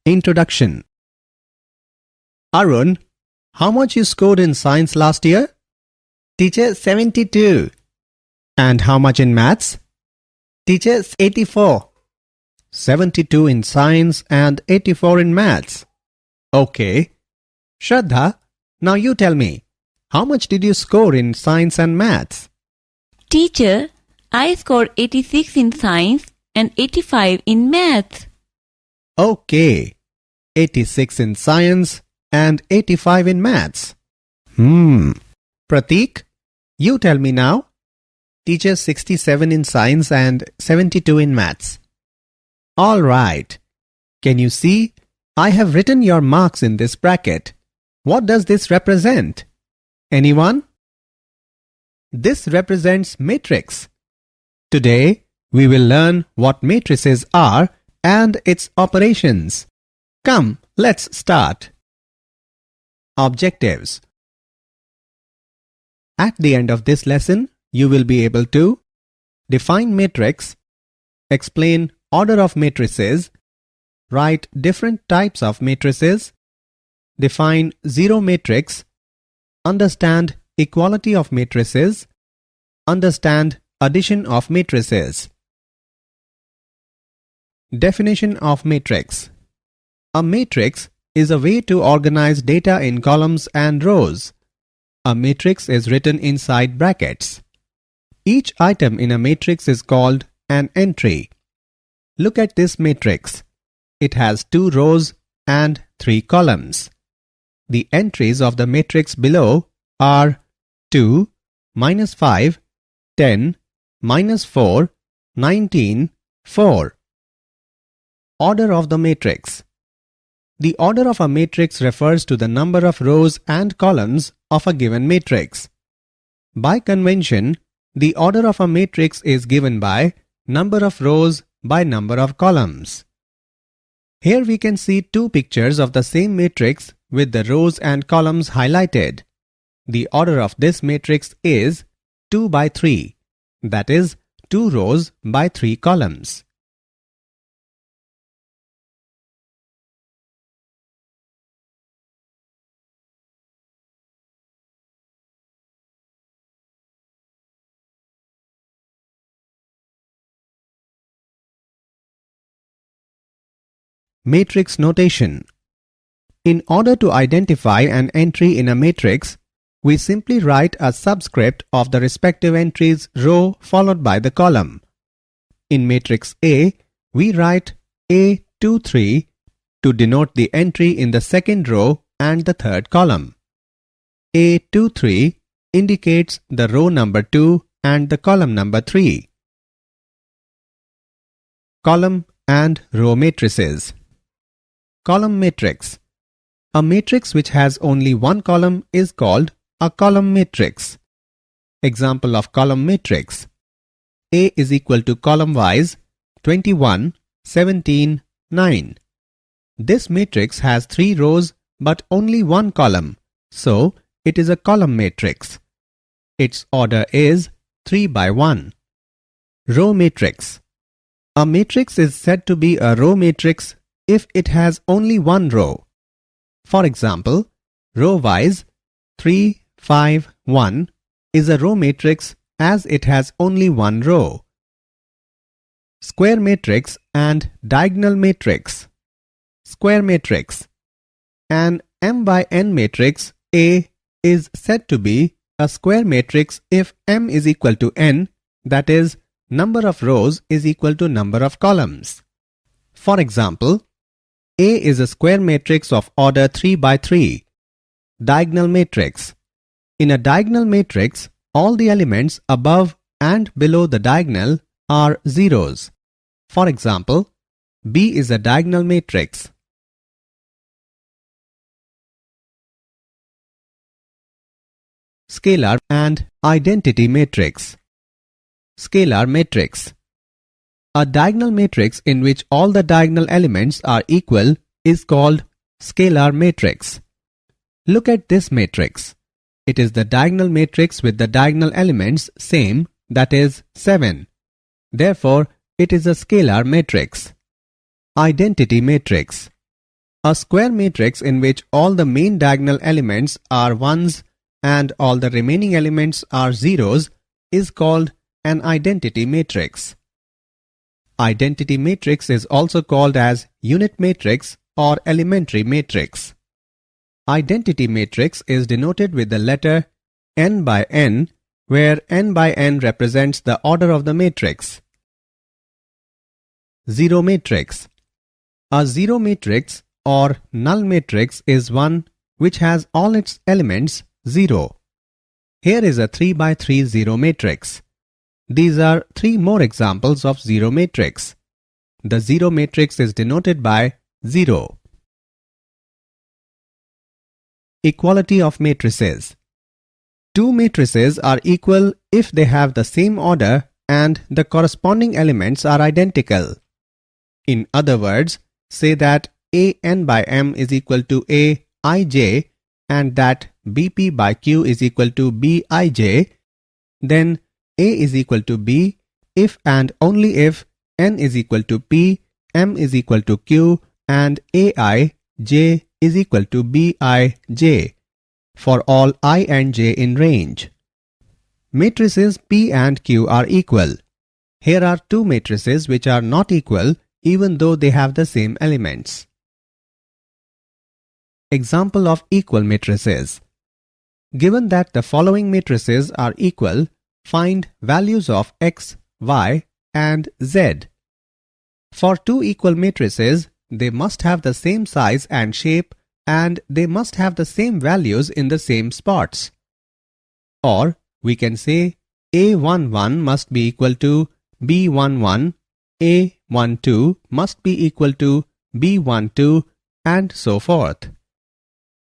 Introduction. Arun, how much you scored in science last year? Teacher, 72. And how much in maths? Teacher, 84. 72 in science and 84 in maths. Okay. Shraddha, now you tell me, how much did you score in science and maths? Teacher, I scored 86 in science and 85 in maths. Okay. 86 in science and 85 in maths. Pratik, you tell me now. Teacher, 67 in science and 72 in maths. All right. Can you see? I have written your marks in this bracket. What does this represent? Anyone? This represents matrix. Today, we will learn what matrices are and its operations. Come, let's start. Objectives. At the end of this lesson, you will be able to define matrix, explain order of matrices, write different types of matrices, define zero matrix, understand equality of matrices, understand addition of matrices. Definition of matrix. A matrix is a way to organize data in columns and rows. A matrix is written inside brackets. Each item in a matrix is called an entry. Look at this matrix. It has 2 rows and 3 columns. The entries of the matrix below are 2, -5, 10, -4, 19, 4. Order of the matrix. The order of a matrix refers to the number of rows and columns of a given matrix. By convention, the order of a matrix is given by number of rows by number of columns. Here we can see 2 pictures of the same matrix with the rows and columns highlighted. The order of this matrix is 2 by 3, that is 2 rows by 3 columns. Matrix notation. In order to identify an entry in a matrix, we simply write a subscript of the respective entry's row followed by the column. In matrix A, we write A23 to denote the entry in the second row and the third column. A23 indicates the row number 2 and the column number 3. Column and row matrices. Column matrix. A matrix which has only one column is called a column matrix. Example of column matrix. A is equal to column wise 21, 17, 9. This matrix has 3 rows but only one column, so it is a column matrix. Its order is 3 by 1. Row matrix. A matrix is said to be a row matrix if it has only one row. For example, row-wise 3, 5, 1 is a row matrix as it has only one row. Square matrix and diagonal matrix. Square matrix. An m by n matrix A is said to be a square matrix if m is equal to n, that is, number of rows is equal to number of columns. For example, A is a square matrix of order 3 by 3. Diagonal matrix. In a diagonal matrix, all the elements above and below the diagonal are zeros. For example, B is a diagonal matrix. Scalar and identity matrix. Scalar matrix. A diagonal matrix in which all the diagonal elements are equal is called scalar matrix. Look at this matrix. It is the diagonal matrix with the diagonal elements same, that is 7. Therefore, it is a scalar matrix. Identity matrix. A square matrix in which all the main diagonal elements are ones and all the remaining elements are zeros is called an identity matrix. Identity matrix is also called as unit matrix or elementary matrix. Identity matrix is denoted with the letter n by n, where n by n represents the order of the matrix. Zero matrix. A zero matrix or null matrix is one which has all its elements 0. Here is a 3 by 3 zero matrix. These are 3 more examples of zero matrix. The zero matrix is denoted by 0. Equality of matrices. Two matrices are equal if they have the same order and the corresponding elements are identical. In other words, say that AN by M is equal to AIJ and that BP by Q is equal to BIJ, then A is equal to B if and only if N is equal to P, M is equal to Q and AIJ is equal to BIJ for all I and J in range. Matrices P and Q are equal. Here are two matrices which are not equal even though they have the same elements. Example of equal matrices. Given that the following matrices are equal, find values of x, y and z. For two equal matrices, they must have the same size and shape and they must have the same values in the same spots. Or we can say A11 must be equal to B11, A12 must be equal to B12 and so forth.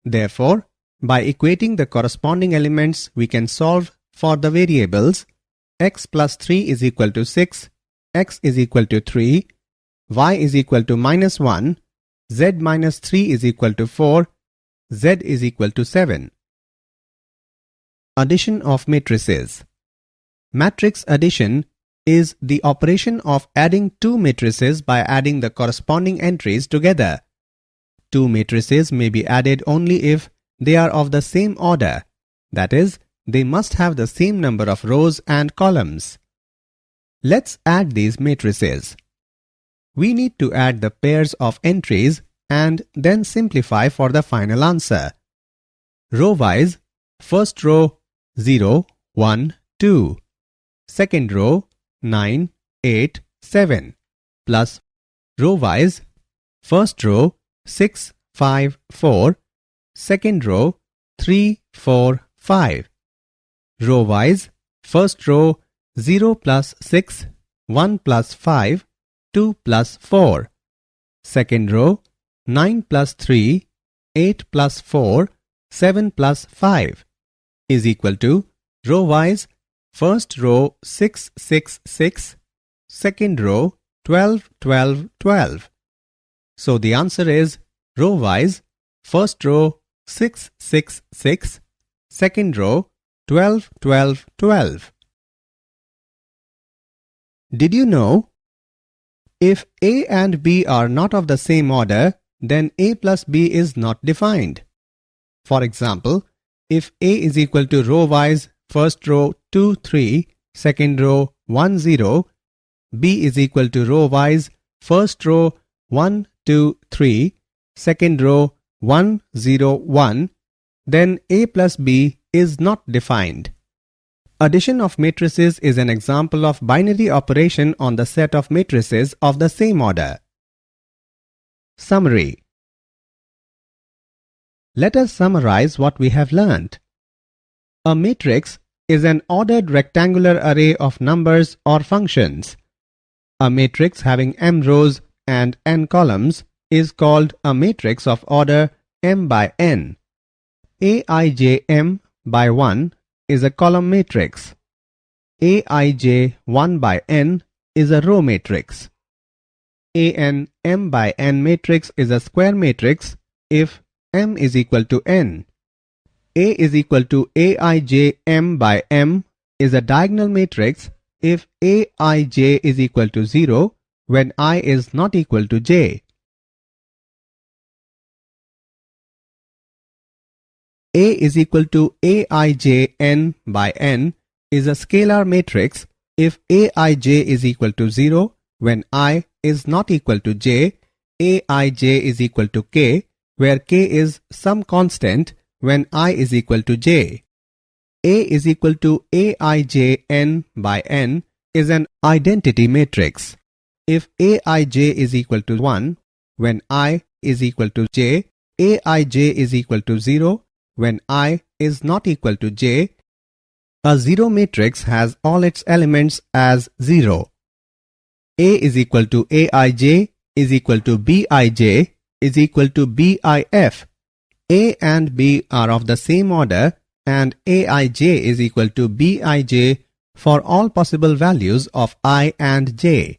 Therefore, by equating the corresponding elements, we can solve for the variables x plus 3 is equal to 6, x is equal to 3, y is equal to minus 1, z minus 3 is equal to 4, z is equal to 7. Addition of matrices. Matrix addition is the operation of adding two matrices by adding the corresponding entries together. Two matrices may be added only if they are of the same order, that is, they must have the same number of rows and columns. Let's add these matrices. We need to add the pairs of entries and then simplify for the final answer. Row-wise, first row 0, 1, 2. Second row 9, 8, 7. Plus row-wise, first row 6, 5, 4. Second row 3, 4, 5. Row-wise, first row 0 plus 6, 1 plus 5, 2 plus 4. Second row 9 plus 3, 8 plus 4, 7 plus 5 is equal to row-wise, first row 6, 6, 6, second row 12, 12, 12. So the answer is row-wise, first row 6, 6, 6, second row 12, 12, 12. Did you know? If A and B are not of the same order, then A plus B is not defined. For example, if A is equal to row-wise, first row 2, 3, second row 1, 0, B is equal to row-wise, first row 1, 2, 3, second row 1, 0, 1, then A plus B is not defined. Addition of matrices is an example of binary operation on the set of matrices of the same order. Summary. Let us summarize what we have learnt. A matrix is an ordered rectangular array of numbers or functions. A matrix having m rows and n columns is called a matrix of order m by n. Aij by 1 is a column matrix. Aij 1 by n is a row matrix. An m by n matrix is a square matrix if m is equal to n. A is equal to Aij m by m is a diagonal matrix if Aij is equal to 0 when I is not equal to j. A is equal to Aij n by n is a scalar matrix if Aij is equal to 0 when I is not equal to j, Aij is equal to k, where k is some constant when I is equal to j. A is equal to Aij n by n is an identity matrix. If Aij is equal to 1 when I is equal to j, Aij is equal to 0 when I is not equal to j, a zero matrix has all its elements as 0. A is equal to Aij is equal to Bij is equal to Bif. A and B are of the same order and Aij is equal to Bij for all possible values of I and j.